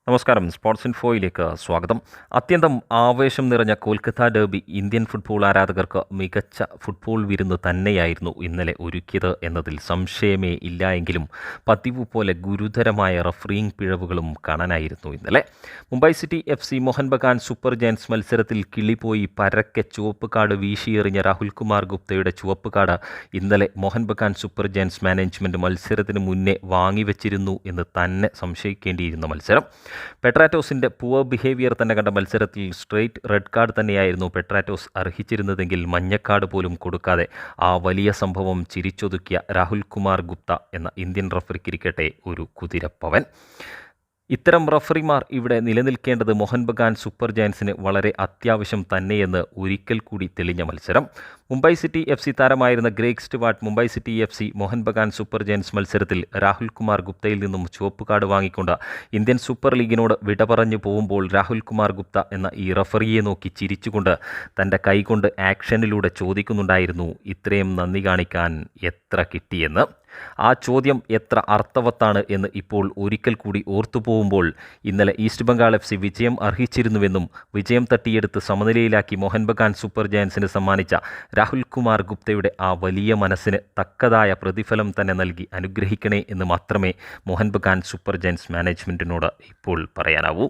നമസ്കാരം. സ്പോർട്സ് ഇൻഫോയിലേക്ക് സ്വാഗതം. അത്യന്തം ആവേശം നിറഞ്ഞ കൊൽക്കത്ത ഡെർബി ഇന്ത്യൻ ഫുട്ബോൾ ആരാധകർക്ക് മികച്ച ഫുട്ബോൾ വിരുന്ന് തന്നെയായിരുന്നു ഇന്നലെ ഒരുക്കിയത് എന്നതിൽ സംശയമേ ഇല്ല. എങ്കിലും പതിവ് പോലെ ഗുരുതരമായ റഫറിംഗ് പിഴവുകളും കാണാനായിരുന്നു ഇന്നലെ. Mumbai city FC Mohun Bagan super giants മത്സരത്തിൽ കിളിപോയി പരക്കെ ചുവപ്പ് കാർഡ് വീശിയെറിഞ്ഞ രാഹുൽ കുമാർ ഗുപ്തയുടെ ചുവപ്പ് കാർഡ് ഇന്നലെ Mohun Bagan super giants management മത്സരത്തിന് മുന്നേ വാങ്ങിവെച്ചിരുന്നു എന്ന് തന്നെ സംശയിക്കേണ്ടിയിരുന്ന മത്സരം. പെട്രാറ്റോസിൻ്റെ പുവർ ബിഹേവിയർ തന്നെ കണ്ട മത്സരത്തിൽ സ്ട്രെയിറ്റ് റെഡ് കാർഡ് തന്നെയായിരുന്നു പെട്രാറ്റോസ് അർഹിച്ചിരുന്നതെങ്കിൽ മഞ്ഞക്കാർഡ് പോലും കൊടുക്കാതെ ആ വലിയ സംഭവം ചിരിച്ചൊതുക്കിയ രാഹുൽ കുമാർ ഗുപ്ത എന്ന ഇന്ത്യൻ റഫറിക്കിരിക്കട്ടെ ഒരു കുതിരപ്പവൻ. ഇത്തരം റഫറിമാർ ഇവിടെ നിലനിൽക്കേണ്ടത് മോഹൻ ബഗാൻ സൂപ്പർ ജയൻസിന് വളരെ അത്യാവശ്യം തന്നെയെന്ന് ഒരിക്കൽ കൂടി തെളിഞ്ഞ മത്സരം. മുംബൈ സിറ്റി FC താരമായിരുന്ന Greg Stewart Mumbai city FC Mohun Bagan super giants മത്സരത്തിൽ രാഹുൽ കുമാർ ഗുപ്തയിൽ നിന്നും ചുവപ്പ് കാർഡ് വാങ്ങിക്കൊണ്ട് ഇന്ത്യൻ സൂപ്പർ ലീഗിനോട് വിട പറഞ്ഞു പോകുമ്പോൾ രാഹുൽ കുമാർ ഗുപ്ത എന്ന ഈ റഫറിയെ നോക്കി ചിരിച്ചുകൊണ്ട് തൻ്റെ കൈകൊണ്ട് ആക്ഷനിലൂടെ ചോദിക്കുന്നുണ്ടായിരുന്നു, ഇത്രയും നന്ദി കാണിക്കാൻ എത്ര കിട്ടിയെന്ന്. ആ ചോദ്യം എത്ര അർത്ഥവത്താണ് എന്ന് ഇപ്പോൾ ഒരിക്കൽ കൂടി ഓർത്തുപോകുമ്പോൾ ഇന്നലെ ഈസ്റ്റ് ബംഗാൾ FC വിജയം അർഹിച്ചിരുന്നുവെന്നും വിജയം തട്ടിയെടുത്ത് സമനിലയിലാക്കി മോഹൻ ബഗാൻ സൂപ്പർ ജയൻസിന് സമ്മാനിച്ച രാഹുൽ കുമാർ ഗുപ്തയുടെ ആ വലിയ മനസ്സിന് തക്കതായ പ്രതിഫലം തന്നെ നൽകി അനുഗ്രഹിക്കണേ എന്ന് മാത്രമേ മോഹൻ ബഗാൻ സൂപ്പർ ജയൻസ് മാനേജ്മെൻറ്റിനോട് ഇപ്പോൾ പറയാനാവൂ.